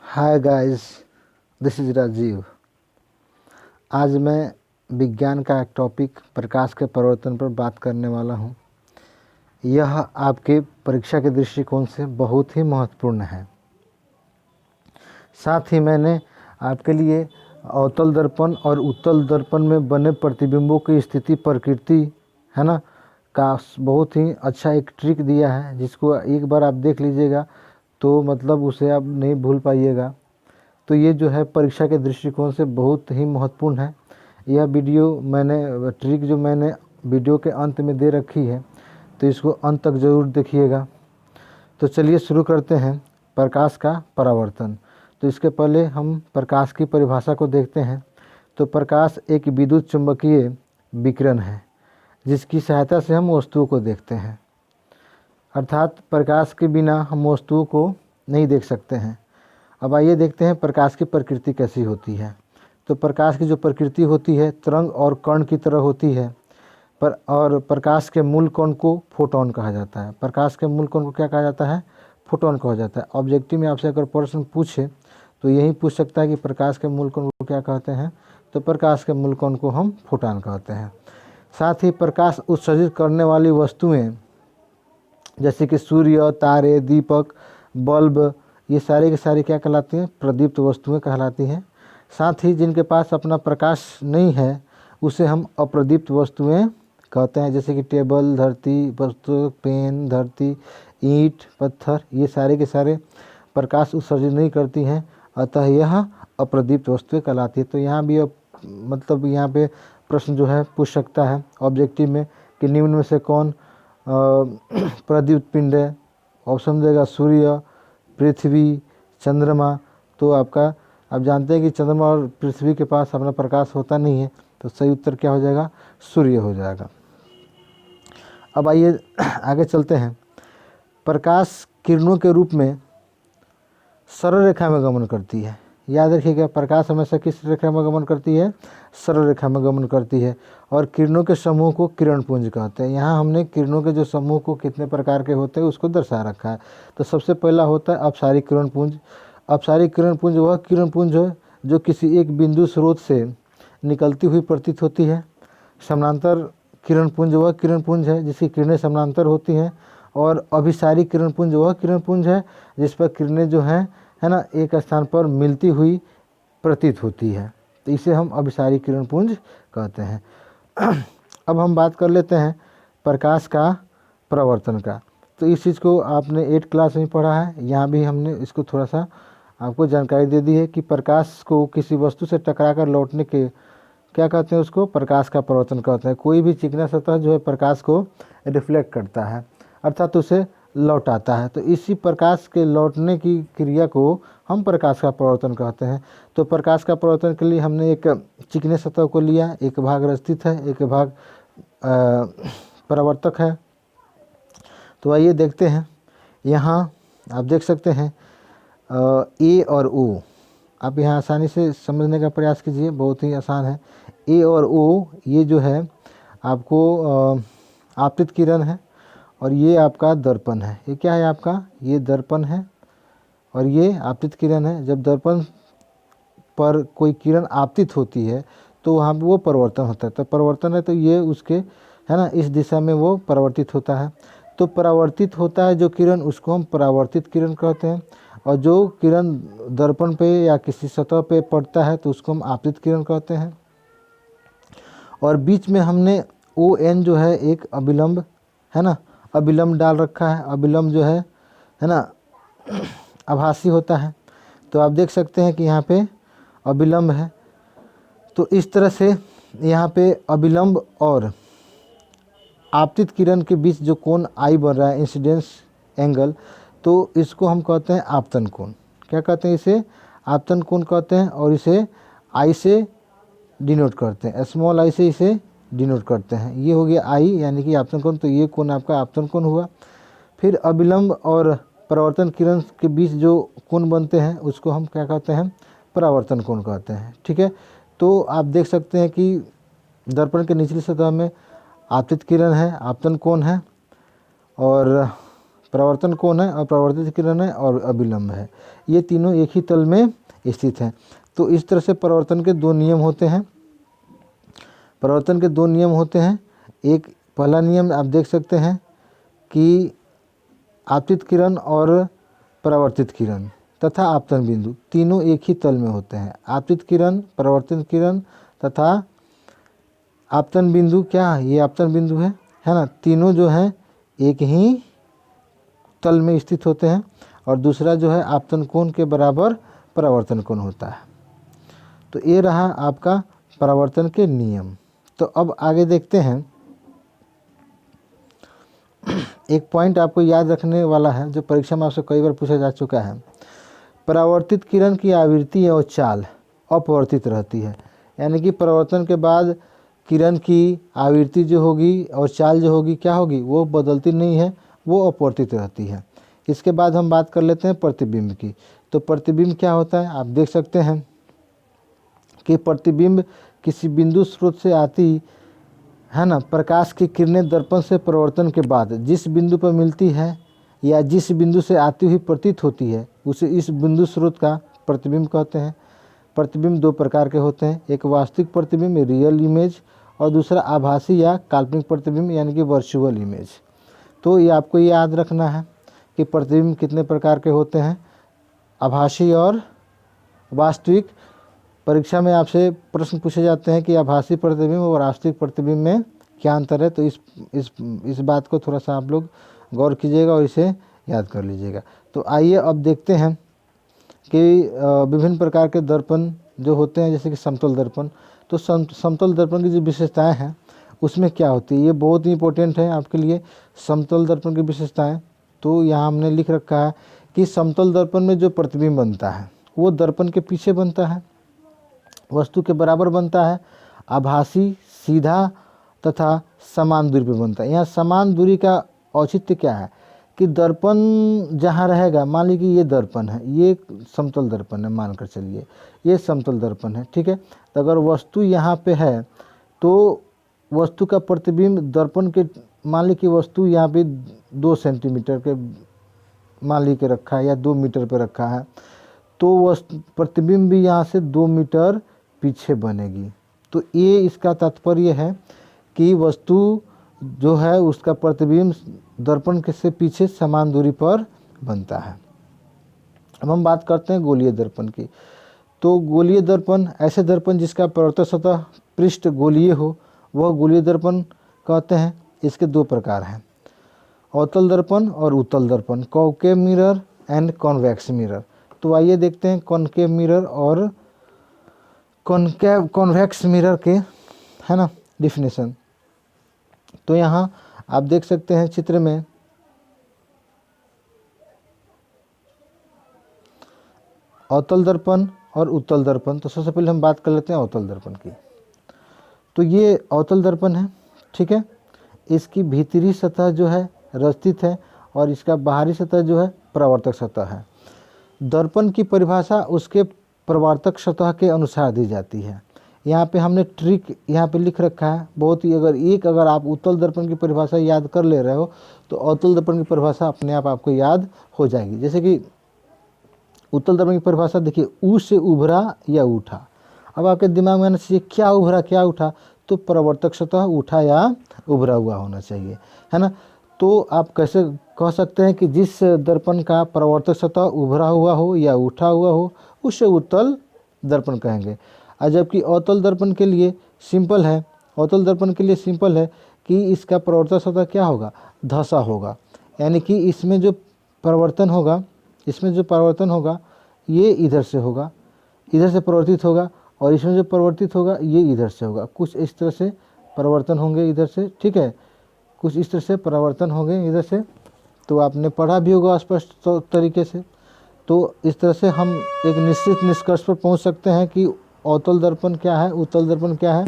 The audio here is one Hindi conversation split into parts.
Hi guys, this is Rajiv. आज मैं विज्ञान का एक टॉपिक प्रकाश के परिवर्तन पर बात करने वाला हूँ। यह आपके परीक्षा के दृष्टिकोण से बहुत ही महत्वपूर्ण है। साथ ही मैंने आपके लिए अवतल दर्पण और उत्तल दर्पण में बने प्रतिबिंबों की स्थिति प्रकृति है ना का बहुत ही अच्छा एक ट्रिक दिया है, जिसको एक बार आप देख लीजिएगा तो मतलब उसे आप नहीं भूल पाइएगा। तो ये जो है परीक्षा के दृष्टिकोण से बहुत ही महत्वपूर्ण है। यह वीडियो ट्रिक जो मैंने वीडियो के अंत में दे रखी है, तो इसको अंत तक ज़रूर देखिएगा। तो चलिए शुरू करते हैं। प्रकाश का परावर्तन। तो इसके पहले हम प्रकाश की परिभाषा को देखते हैं। तो प्रकाश एक विद्युत चुंबकीय विकिरण है जिसकी सहायता से हम वस्तुओं को देखते हैं। अर्थात प्रकाश के बिना हम वस्तुओं को नहीं देख सकते हैं। अब आइए देखते हैं प्रकाश की प्रकृति कैसी होती है। तो प्रकाश की जो प्रकृति होती है तरंग और कण की तरह होती है। और प्रकाश के मूल कण को फोटोन कहा जाता है। प्रकाश के मूल कण को क्या कहा जाता है? फोटोन कहा जाता है। ऑब्जेक्टिव में आपसे अगर प्रश्न पूछे तो यही पूछ सकता है कि प्रकाश के मूल कण को क्या कहते हैं। तो प्रकाश के मूल कण को हम फोटोन कहते हैं। साथ ही प्रकाश उत्सर्जित करने वाली वस्तुएं जैसे कि सूर्य, तारे, दीपक, बल्ब, ये सारे के सारे क्या कहलाती हैं? प्रदीप्त वस्तुएं कहलाती हैं। साथ ही जिनके पास अपना प्रकाश नहीं है उसे हम अप्रदीप्त वस्तुएं कहते हैं, जैसे कि टेबल, धरती, पुस्तक, पेन, धरती, ईंट, पत्थर, ये सारे के सारे प्रकाश उत्सर्जित नहीं करती हैं, अतः यह अप्रदीप्त वस्तुएं कहलाती है। तो यहाँ भी मतलब यहाँ पे प्रश्न जो है पूछ सकता है ऑब्जेक्टिव में कि निम्न में से कौन प्रदीप्त पिंड है। ऑप्शन देगा सूर्य, पृथ्वी, चंद्रमा। तो आप जानते हैं कि चंद्रमा और पृथ्वी के पास अपना प्रकाश होता नहीं है, तो सही उत्तर क्या हो जाएगा? सूर्य हो जाएगा। अब आइए आगे चलते हैं। प्रकाश किरणों के रूप में सरल रेखा में गमन करती है। याद रखिएगा, प्रकाश हमेशा किस रेखा में गमन करती है? सरल रेखा में गमन करती है। और किरणों के समूह को किरण पुंज कहते हैं। यहाँ हमने किरणों के जो समूह को कितने प्रकार के होते हैं उसको दर्शा रखा है। तो सबसे पहला होता है अपसारिक किरण पुंज। अपसारिक किरण पुंज वह किरण पुंज है जो किसी एक बिंदु स्रोत से निकलती हुई प्रतीत होती है। समानांतर किरण पुंज वह किरण पुंज है जिसकी किरणें समानांतर होती हैं। और अभिसारी किरण पुंज वह किरण पुंज है जिस पर किरणें जो हैं है ना एक स्थान पर मिलती हुई प्रतीत होती है। तो इसे हम अभिसारी किरण पुंज कहते हैं। अब हम बात कर लेते हैं प्रकाश का परावर्तन का। तो इस चीज़ को आपने 8 क्लास में पढ़ा है। यहाँ भी हमने इसको थोड़ा सा आपको जानकारी दे दी है कि प्रकाश को किसी वस्तु से टकराकर लौटने के क्या कहते हैं? उसको प्रकाश का परावर्तन कहते हैं। कोई भी चिकना सतह जो है प्रकाश को रिफ्लेक्ट करता है, अर्थात उसे लौटाता है। तो इसी प्रकाश के लौटने की क्रिया को हम प्रकाश का परावर्तन कहते हैं। तो प्रकाश का परावर्तन के लिए हमने एक चिकने सतह को लिया, एक भाग रस्थित है, एक भाग परावर्तक है। तो आइए देखते हैं। यहाँ आप देख सकते हैं ए और ओ। आप यहाँ आसानी से समझने का प्रयास कीजिए, बहुत ही आसान है। ए और ओ ये जो है आपको आपतित किरण है और ये आपका दर्पण है। ये क्या है आपका? ये दर्पण है और ये आपतित किरण है। जब दर्पण पर कोई किरण आपतित होती है तो वहाँ पे वो परिवर्तन होता है। तो परिवर्तन है तो ये उसके है ना इस दिशा में वो परावर्तित होता है। तो परावर्तित होता है जो किरण उसको हम परावर्तित किरण कहते हैं। और जो किरण दर्पण पे या किसी सतह पे पड़ता है तो उसको हम आपतित किरण कहते हैं। और बीच में हमने ON जो है एक अभिलंब है ना अभिलंब डाल रखा है। अभिलंब जो है ना आभासी होता है। तो आप देख सकते हैं कि यहाँ पे अभिलंब है। तो इस तरह से यहाँ पे अभिलंब और आपतित किरण के बीच जो कोण आई बन रहा है, इंसिडेंस एंगल, तो इसको हम कहते हैं आपतन कोण। क्या कहते हैं? इसे आपतन कोण कहते हैं। और इसे आई से डिनोट करते हैं, स्मॉल आई से इसे डिनोट करते हैं। ये हो गया आई यानी कि आपतन कोण। तो ये कोण आपका आपतन कोण हुआ। फिर अभिलंब और परावर्तन किरण के बीच जो कोण बनते हैं उसको हम क्या कहते हैं? परावर्तन कोण कहते हैं। ठीक है। तो आप देख सकते हैं कि दर्पण के निचली सतह में आपतित किरण है, आपतन कोण है, और परावर्तन कोण है और परावर्तित किरण है और अभिलंब है, ये तीनों एक ही तल में स्थित हैं। तो इस तरह से परावर्तन के दो नियम होते हैं। परावर्तन के दो नियम होते हैं। एक पहला नियम आप देख सकते हैं कि आपतित किरण और परावर्तित किरण तथा आपतन बिंदु तीनों एक ही तल में होते हैं। आपतित किरण, परावर्तित किरण तथा आपतन बिंदु, क्या है ये आपतन बिंदु है ना, तीनों जो हैं एक ही तल में स्थित होते हैं। और दूसरा जो है आपतन कोण के बराबर परावर्तन कोण होता है। तो ये रहा आपका परावर्तन के नियम। तो अब आगे देखते हैं, एक पॉइंट आपको याद रखने वाला है जो परीक्षा में आपसे कई बार पूछा जा चुका है। परावर्तित किरण की आवृत्ति और चाल अपवर्तित रहती है, यानी कि परावर्तन के बाद किरण की आवृत्ति जो होगी और चाल जो होगी क्या होगी, वो बदलती नहीं है, वो अपवर्तित रहती है। इसके बाद हम बात कर लेते हैं प्रतिबिंब की। तो प्रतिबिंब क्या होता है, आप देख सकते हैं कि प्रतिबिंब किसी बिंदु स्रोत से आती है ना प्रकाश की किरणें दर्पण से परावर्तन के बाद जिस बिंदु पर मिलती है या जिस बिंदु से आती हुई प्रतीत होती है उसे इस बिंदु स्रोत का प्रतिबिंब कहते हैं। प्रतिबिंब दो प्रकार के होते हैं, एक वास्तविक प्रतिबिंब रियल इमेज और दूसरा आभासी या काल्पनिक प्रतिबिंब यानी कि वर्चुअल इमेज। तो ये आपको याद रखना है कि प्रतिबिंब कितने प्रकार के होते हैं, आभासी और वास्तविक। परीक्षा में आपसे प्रश्न पूछे जाते हैं कि आभासी प्रतिबिंब और वास्तविक प्रतिबिंब में क्या अंतर है। तो इस बात को थोड़ा सा आप लोग गौर कीजिएगा और इसे याद कर लीजिएगा। तो आइए अब देखते हैं कि विभिन्न प्रकार के दर्पण जो होते हैं, जैसे कि समतल दर्पण। तो समतल दर्पण की जो विशेषताएं हैं उसमें क्या होती है, ये बहुत ही इंपॉर्टेंट है आपके लिए। समतल दर्पण की विशेषताएं तो यहाँ हमने लिख रखा है कि समतल दर्पण में जो प्रतिबिंब बनता है वो दर्पण के पीछे बनता है, वस्तु के बराबर बनता है, आभासी, सीधा तथा समान दूरी पर बनता है। यहाँ समान दूरी का औचित्य क्या है कि दर्पण जहाँ रहेगा, मान लीजिए ये दर्पण है, ये समतल दर्पण है, मानकर चलिए ये समतल दर्पण है, ठीक है। तो अगर वस्तु यहाँ पे है तो वस्तु का प्रतिबिंब दर्पण के, मान ली कि वस्तु यहाँ पे 2 सेंटीमीटर के मान ली के रखा है या 2 मीटर पे रखा है, तो वस्तु प्रतिबिंब भी यहाँ से 2 मीटर पीछे बनेगी। तो ये इसका तात्पर्य है कि वस्तु जो है उसका प्रतिबिंब दर्पण के से पीछे समान दूरी पर बनता है। अब हम बात करते हैं गोलीय दर्पण की। तो गोलीय दर्पण ऐसे दर्पण जिसका परावर्तक सतह पृष्ठ गोलीय हो वह गोलीय दर्पण कहते हैं। इसके दो प्रकार हैं, अवतल दर्पण और उत्तल दर्पण, concave mirror and convex mirror. तो आइए देखते हैं कॉन्केव मिरर और कॉन्वेक्स मिरर के, है ना, डिफिनेशन। तो यहाँ आप देख सकते हैं चित्र में अवतल दर्पण और उत्तल दर्पण। तो सबसे पहले हम बात कर लेते हैं अवतल दर्पण की। तो ये अवतल दर्पण है, ठीक है। इसकी भीतरी सतह जो है रस्थित है और इसका बाहरी सतह जो है परावर्तक सतह है। दर्पण की परिभाषा उसके परावर्तक सतह के अनुसार दी जाती है। यहाँ पे हमने ट्रिक यहाँ पे लिख रखा है बहुत ही, अगर आप उत्तल दर्पण की परिभाषा याद कर ले रहे हो तो अवतल दर्पण की परिभाषा अपने आप आपको याद हो जाएगी। जैसे कि उत्तल दर्पण की परिभाषा देखिए, ऊ से उभरा या उठा। अब आपके दिमाग में आना चाहिए क्या उभरा क्या उठा, तो परावर्तक सतह उठा या उभरा हुआ होना चाहिए, है ना। तो आप कैसे कह सकते हैं कि जिस दर्पण का परावर्तक सतह उभरा हुआ हो या उठा हुआ हो उसे उत्तल दर्पण कहेंगे। और जबकि अवतल दर्पण के लिए सिंपल है, अवतल दर्पण के लिए सिंपल है कि इसका परावर्तक सतह क्या होगा, धसा होगा, यानी कि इसमें जो परिवर्तन होगा ये इधर से होगा, इधर से परिवर्तित होगा, और इसमें जो परिवर्तित होगा ये इधर से होगा। कुछ इस तरह से परिवर्तन होंगे इधर से, ठीक है, कुछ इस तरह से परिवर्तन होंगे इधर से। तो आपने पढ़ा भी होगा स्पष्ट तरीके से। तो इस तरह से हम एक निश्चित निष्कर्ष पर पहुंच सकते हैं कि अवतल दर्पण क्या है, उत्तल दर्पण क्या है।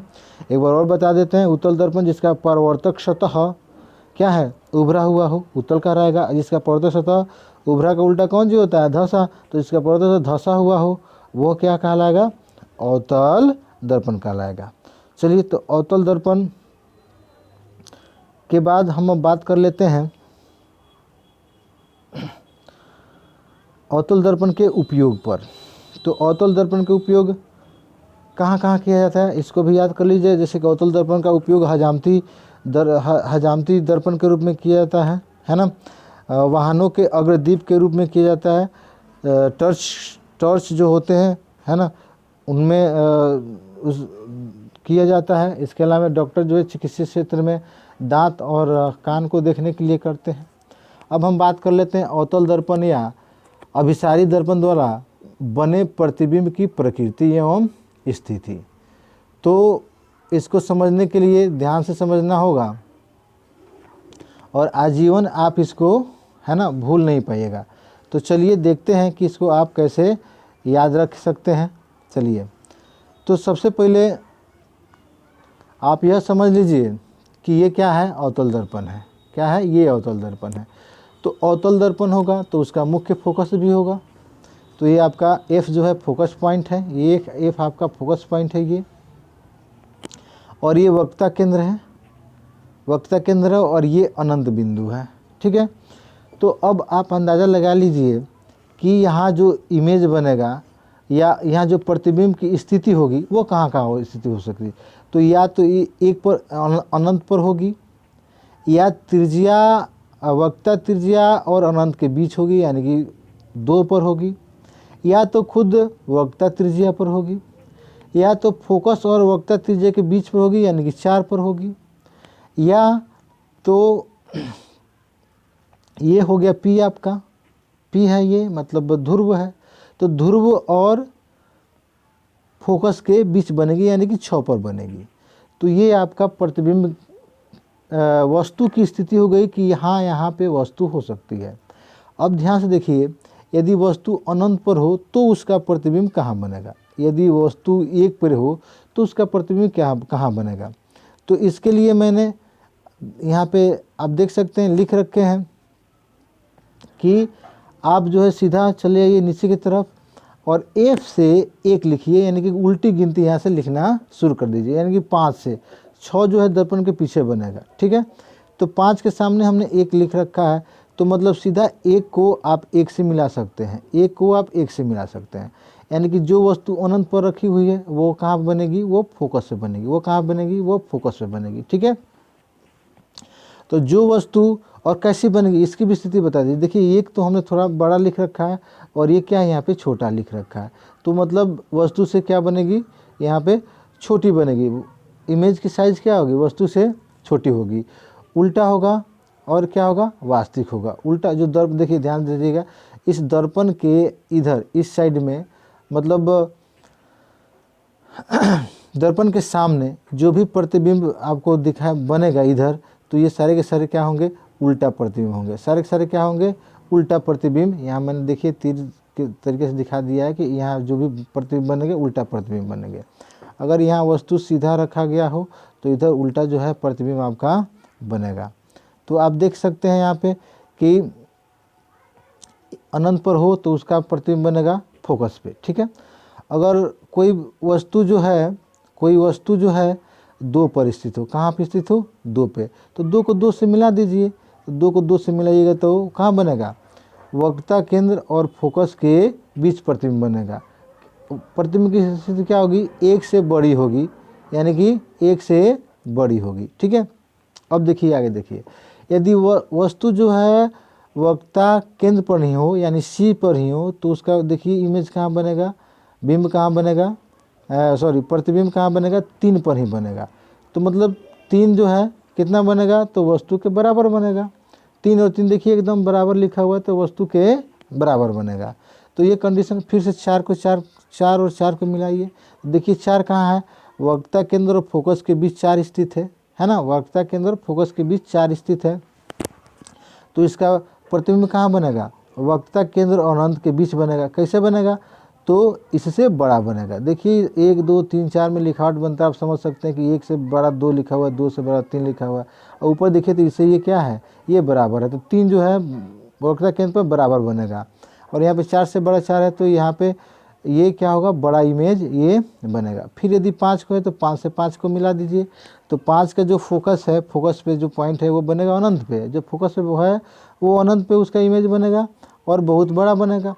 एक बार और बता देते हैं, उत्तल दर्पण जिसका परावर्तक सतह क्या है, उभरा हुआ हो, उत्तल का रहेगा। जिसका परावर्तक सतह, उभरा का उल्टा कौन जी होता है, धसा, तो इसका परावर्तक सतह धसा हुआ हो वो क्या कहलाएगा, अवतल दर्पण कहलाएगा। चलिए, तो अवतल दर्पण के बाद हम अब बात कर लेते हैं अवतल दर्पण के उपयोग पर। तो अवतल दर्पण के उपयोग कहाँ कहाँ किया जाता है, इसको भी याद कर लीजिए। जैसे कि अवतल दर्पण का उपयोग हजामती दर्पण के रूप में किया जाता है ना। वाहनों के अग्रदीप के रूप में किया जाता है। टॉर्च जो होते हैं, है ना, उनमें किया जाता है। इसके अलावा डॉक्टर जो है चिकित्सा क्षेत्र में दांत और कान को देखने के लिए करते हैं। अब हम बात कर लेते हैं अवतल दर्पण या अभिसारी दर्पण द्वारा बने प्रतिबिंब की प्रकृति एवं स्थिति। तो इसको समझने के लिए ध्यान से समझना होगा और आजीवन आप इसको, है ना, भूल नहीं पाइएगा। तो चलिए देखते हैं कि इसको आप कैसे याद रख सकते हैं। चलिए, तो सबसे पहले आप यह समझ लीजिए कि ये क्या है, अवतल दर्पण है। क्या है ये, अवतल दर्पण है। तो अवतल दर्पण होगा तो उसका मुख्य फोकस भी होगा। तो ये आपका F जो है फोकस पॉइंट है, ये एक F आपका फोकस पॉइंट है ये। और ये वक्रता केंद्र है, वक्रता केंद्र है, और ये अनंत बिंदु है। ठीक है। तो अब आप अंदाज़ा लगा लीजिए कि यहाँ जो इमेज बनेगा या यहाँ जो प्रतिबिंब की स्थिति होगी वो कहाँ कहाँ स्थिति हो सकती है। तो या तो ये एक पर अनंत पर होगी, या त्रिज्या, वक्रता त्रिज्या और अनंत के बीच होगी, यानी कि 2 पर होगी, या तो खुद वक्रता त्रिज्या पर होगी, या तो फोकस और वक्रता त्रिज्या के बीच पर होगी, यानी कि 4 पर होगी, या तो ये हो गया P आपका, P है ये, मतलब ध्रुव है। तो ध्रुव और फोकस के बीच बनेगी, यानी कि 6 पर बनेगी। तो ये आपका प्रतिबिंब वस्तु की स्थिति हो गई कि हाँ, यहाँ पे वस्तु हो सकती है। अब ध्यान से देखिए, यदि वस्तु अनंत पर हो तो उसका प्रतिबिंब कहाँ बनेगा, यदि वस्तु 1 पर हो तो उसका प्रतिबिंब कहाँ बनेगा। तो इसके लिए मैंने यहाँ पे आप देख सकते हैं लिख रखे हैं कि आप जो है सीधा चले आइए नीचे की तरफ और F से 1 लिखिए, यानी कि उल्टी गिनती यहाँ से लिखना शुरू कर दीजिए, यानी कि 5 से 6 जो है दर्पण के पीछे बनेगा। ठीक है। तो 5 के सामने हमने 1 लिख रखा है, तो मतलब सीधा 1 को आप 1 से मिला सकते हैं, 1 को आप 1 से मिला सकते हैं। यानी कि जो वस्तु अनंत पर रखी हुई है वो कहाँ बनेगी, वो फोकस से बनेगी, वो कहाँ बनेगी, वो फोकस से बनेगी। ठीक है। तो जो वस्तु और कैसी बनेगी इसकी भी स्थिति बता दीजिए। देखिए, एक तो हमने थोड़ा बड़ा लिख रखा है और ये क्या है, यहाँ पे छोटा लिख रखा है। तो मतलब वस्तु से क्या बनेगी, यहाँ पे छोटी बनेगी। इमेज की साइज़ क्या होगी, वस्तु से छोटी होगी। उल्टा होगा और क्या होगा, वास्तविक होगा। उल्टा जो दर्पण, देखिए ध्यान दीजिएगा, इस दर्पण के इधर इस साइड में, मतलब दर्पण के सामने जो भी प्रतिबिंब आपको दिखाई बनेगा इधर, तो ये सारे के सारे क्या होंगे, उल्टा प्रतिबिंब होंगे। सारे के सारे क्या होंगे, उल्टा प्रतिबिंब। यहाँ मैंने देखिए तीर के तरीके से दिखा दिया है कि यहाँ जो भी प्रतिबिंब बनेंगे उल्टा प्रतिबिंब बनेंगे। अगर यहाँ वस्तु सीधा रखा गया हो तो इधर उल्टा जो है प्रतिबिंब आपका बनेगा। तो आप देख सकते हैं यहाँ पे कि अनंत पर हो तो उसका प्रतिबिंब बनेगा फोकस पे। ठीक है। अगर कोई वस्तु जो है 2 पर स्थित हो, कहाँ पर स्थित हो, 2 पे, तो 2 को 2 से मिला दीजिए। तो 2 को 2 से मिलाइएगा तो कहाँ बनेगा, वक्रता केंद्र और फोकस के बीच प्रतिबिंब बनेगा। प्रतिबिंब की स्थिति क्या होगी, 1 से बड़ी होगी, यानी कि 1 से बड़ी होगी। ठीक है। अब देखिए आगे देखिए, यदि वस्तु जो है वक्रता केंद्र पर नहीं हो, यानी C पर ही हो, तो उसका देखिए इमेज कहाँ बनेगा, बिंब कहाँ बनेगा, प्रतिबिंब कहाँ बनेगा, 3 पर ही बनेगा। तो मतलब 3 जो है कितना बनेगा, तो वस्तु के बराबर बनेगा। 3 और 3 देखिए एकदम बराबर लिखा हुआ है, तो वस्तु के बराबर बनेगा। तो ये कंडीशन फिर से 4 और 4 को मिलाइए। देखिए 4 कहाँ है, वक्रता केंद्र और फोकस के बीच 4 स्थित है ना, वक्रता केंद्र और फोकस के बीच 4 स्थित है। तो इसका प्रतिबिंब कहाँ बनेगा, वक्रता केंद्र और अनंत के बीच बनेगा। कैसे बनेगा, तो इससे बड़ा बनेगा। देखिए 1 2 3 4 में लिखावट बनता है, आप समझ सकते हैं कि 1 से बड़ा 2 लिखा हुआ है, 2 से बड़ा 3 लिखा हुआ है, और ऊपर देखिए तो इससे ये क्या है, ये बराबर है। तो 3 जो है वक्रता केंद्र पर बराबर बनेगा, और यहाँ पे 4 से बड़ा 4 है, तो यहाँ पे ये क्या होगा, बड़ा इमेज ये बनेगा। फिर यदि 5 को है तो 5 से 5 को मिला दीजिए, तो 5 का जो फोकस है, फोकस पे जो पॉइंट है वो बनेगा अनंत पे, जो फोकस पे वो है वो अनंत पे उसका इमेज बनेगा और बहुत बड़ा बनेगा।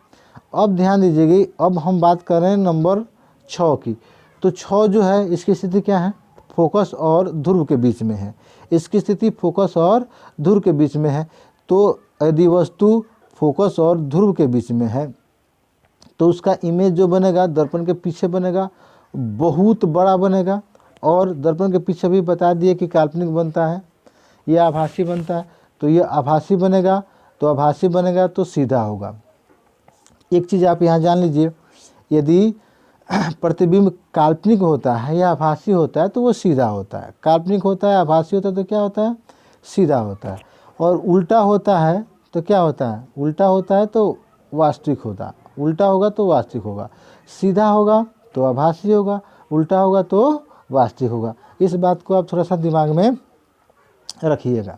अब ध्यान दीजिएगा, अब हम बात कर रहे हैं नंबर 6 की। तो 6 जो है इसकी स्थिति क्या है, फोकस और ध्रुव के बीच में है। इसकी स्थिति फोकस और ध्रुव के बीच में है। तो यदि वस्तु फोकस और ध्रुव के बीच में है तो उसका इमेज जो बनेगा दर्पण के पीछे बनेगा, बहुत बड़ा बनेगा। और दर्पण के पीछे भी बता दिए कि काल्पनिक बनता है या आभासी बनता है। तो ये आभासी बनेगा, तो आभासी बनेगा तो सीधा होगा। एक चीज़ आप यहाँ जान लीजिए, यदि प्रतिबिंब काल्पनिक होता है या आभासी होता है तो वो सीधा होता है। काल्पनिक होता है, आभासी होता है तो क्या होता है, सीधा होता है। और उल्टा होता है तो क्या होता है, उल्टा होता है तो वास्तविक होता, उल्टा होगा तो वास्तविक होगा। सीधा होगा तो आभासी होगा, उल्टा होगा तो वास्तविक होगा। इस बात को आप थोड़ा सा दिमाग में रखिएगा।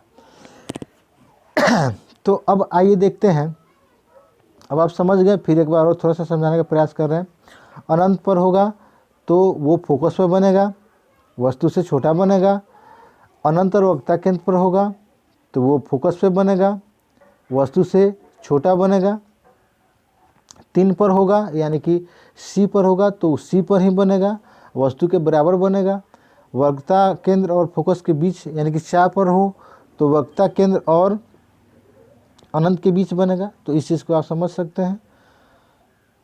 तो अब आइए देखते हैं, अब आप समझ गए, फिर एक बार और थोड़ा सा समझाने का प्रयास कर रहे हैं। अनंत पर होगा तो वो फोकस पर बनेगा, वस्तु से छोटा बनेगा। अनंत और वक्रता केंद्र पर होगा तो वो फोकस पे बनेगा, वस्तु से छोटा बनेगा। 3 पर होगा यानी कि सी पर होगा तो सी पर ही बनेगा, वस्तु के बराबर बनेगा। वक्रता केंद्र और फोकस के बीच यानी कि 4 पर हो तो वक्रता केंद्र और अनंत के बीच बनेगा। तो इस चीज़ को आप समझ सकते हैं।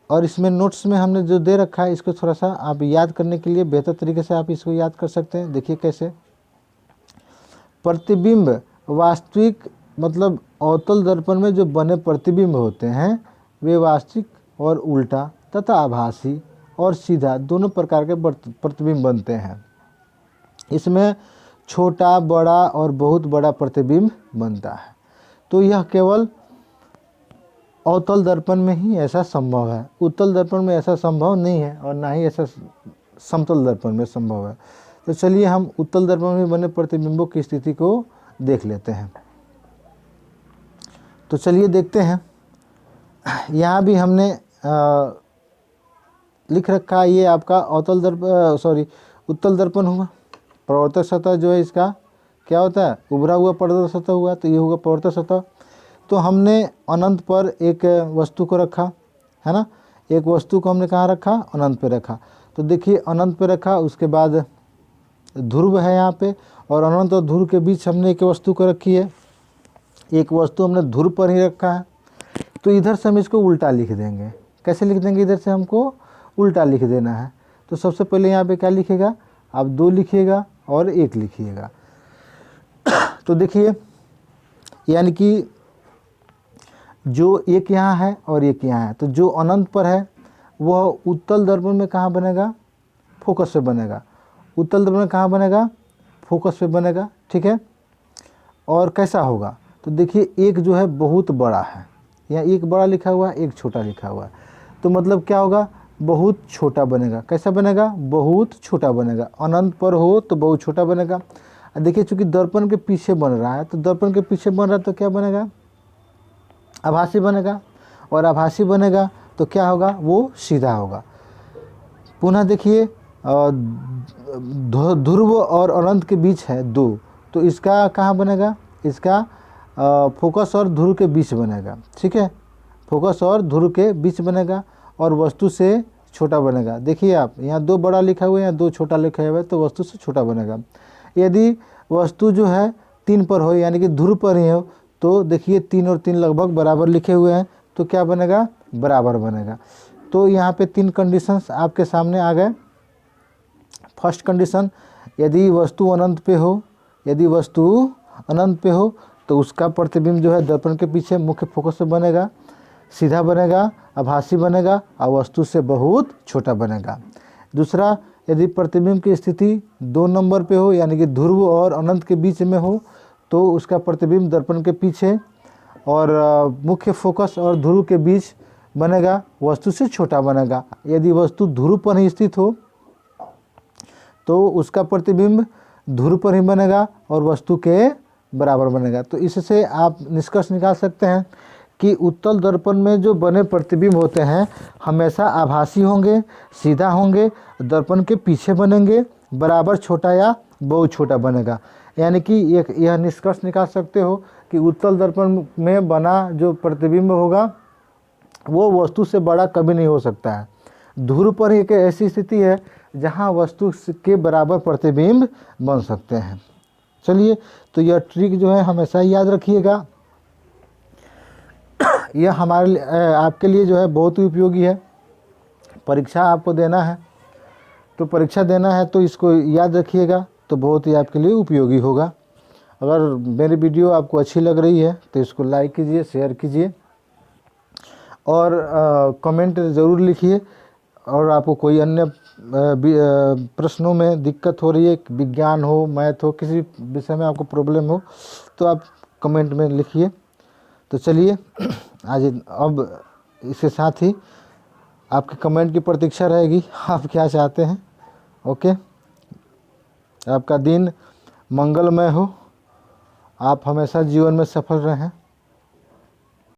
और इसमें नोट्स में हमने जो दे रखा है इसको थोड़ा सा आप याद करने के लिए बेहतर तरीके से आप इसको याद कर सकते हैं। देखिए कैसे, प्रतिबिंब वास्तविक मतलब अवतल दर्पण में जो बने प्रतिबिंब होते हैं वे वास्तविक और उल्टा तथा आभासी और सीधा दोनों प्रकार के प्रतिबिंब बनते हैं। इसमें छोटा, बड़ा और बहुत बड़ा प्रतिबिंब बनता है। तो यह केवल अवतल दर्पण में ही ऐसा संभव है, उत्तल दर्पण में ऐसा संभव नहीं है और ना ही ऐसा समतल दर्पण में संभव है। तो चलिए हम उत्तल दर्पण में बने प्रतिबिंबों की स्थिति को देख लेते हैं। तो चलिए देखते हैं, यहाँ भी हमने लिख रखा है, ये आपका अवतल दर्पण उत्तल दर्पण हुआ। प्रवर्तक सतह जो है इसका क्या होता है, उभरा हुआ प्रवर्तक सतह हुआ, तो ये होगा प्रवर्तक सतह। तो हमने अनंत पर एक वस्तु को रखा है ना, एक वस्तु को हमने कहाँ रखा, अनंत पे रखा। तो देखिए अनंत पे रखा, उसके बाद ध्रुव है यहाँ पे, और अनंत और ध्रुव के बीच हमने एक वस्तु को रखी है, एक वस्तु हमने ध्रुव पर ही रखा है। तो इधर से हम इसको उल्टा लिख देंगे। कैसे लिख देंगे, इधर से हमको उल्टा लिख देना है। तो सबसे पहले यहाँ पे क्या लिखेगा, आप 2 लिखिएगा और 1 लिखिएगा। तो देखिए यानी कि जो एक यहाँ है और एक यहाँ है, तो जो अनंत पर है वह उत्तल दर्पण में कहाँ बनेगा, फोकस पे बनेगा। उत्तल दर्पण में कहाँ बनेगा, फोकस पे बनेगा, ठीक है। और कैसा होगा, तो देखिए एक जो है बहुत बड़ा है, यहाँ एक बड़ा लिखा हुआ है, एक छोटा लिखा हुआ है। तो मतलब क्या होगा, बहुत छोटा बनेगा। कैसा बनेगा, बहुत छोटा बनेगा। अनंत पर हो तो बहुत छोटा बनेगा। देखिए चूंकि दर्पण के पीछे बन रहा है, तो दर्पण के पीछे बन रहा है तो क्या बनेगा, आभासी बनेगा। और आभासी बनेगा तो क्या होगा, वो सीधा होगा। पुनः देखिए ध्रुव और अनंत के बीच है 2, तो इसका कहाँ बनेगा, इसका फोकस और ध्रुव के बीच बनेगा, ठीक है। फोकस और ध्रुव के बीच बनेगा और वस्तु से छोटा बनेगा। देखिए आप यहाँ 2 बड़ा लिखा हुआ है, यहाँ 2 छोटा लिखा हुआ है, तो वस्तु से छोटा बनेगा। यदि वस्तु जो है 3 पर हो यानी कि ध्रुव पर ही हो, तो देखिए 3 और 3 लगभग बराबर लिखे हुए हैं, तो क्या बनेगा, बराबर बनेगा। तो यहाँ पे 3 कंडीशंस आपके सामने आ गए। फर्स्ट कंडीशन, यदि वस्तु अनंत पे हो, यदि वस्तु अनंत पे हो तो उसका प्रतिबिंब जो है दर्पण के पीछे मुख्य फोकस पे बनेगा, सीधा बनेगा, आभासी बनेगा और वस्तु से बहुत छोटा बनेगा। दूसरा, यदि प्रतिबिंब की स्थिति 2 नंबर पे हो यानी कि ध्रुव और अनंत के बीच में हो, तो उसका प्रतिबिंब दर्पण के पीछे और मुख्य फोकस और ध्रुव के बीच बनेगा, वस्तु से छोटा बनेगा। यदि वस्तु ध्रुव पर ही स्थित हो तो उसका प्रतिबिंब ध्रुव पर ही बनेगा और वस्तु के बराबर बनेगा। तो इससे आप निष्कर्ष निकाल सकते हैं कि उत्तल दर्पण में जो बने प्रतिबिंब होते हैं हमेशा आभासी होंगे, सीधा होंगे, दर्पण के पीछे बनेंगे, बराबर छोटा या बहुत छोटा बनेगा। यानी कि यह निष्कर्ष निकाल सकते हो कि उत्तल दर्पण में बना जो प्रतिबिंब होगा वो वस्तु से बड़ा कभी नहीं हो सकता है। ध्रुव पर एक ऐसी स्थिति है जहाँ वस्तु के बराबर प्रतिबिंब बन सकते हैं। चलिए, तो यह ट्रिक जो है हमेशा याद रखिएगा। यह हमारे आपके लिए जो है बहुत ही उपयोगी है। परीक्षा आपको देना है, तो परीक्षा देना है तो इसको याद रखिएगा, तो बहुत ही आपके लिए उपयोगी होगा। अगर मेरी वीडियो आपको अच्छी लग रही है तो इसको लाइक कीजिए, शेयर कीजिए और कमेंट ज़रूर लिखिए। और आपको कोई अन्य प्रश्नों में दिक्कत हो रही है, विज्ञान हो, मैथ हो, किसी विषय में आपको प्रॉब्लम हो तो आप कमेंट में लिखिए। तो चलिए आज अब इसके साथ ही आपके कमेंट की प्रतीक्षा रहेगी, आप क्या चाहते हैं। ओके, आपका दिन मंगलमय हो, आप हमेशा जीवन में सफल रहें।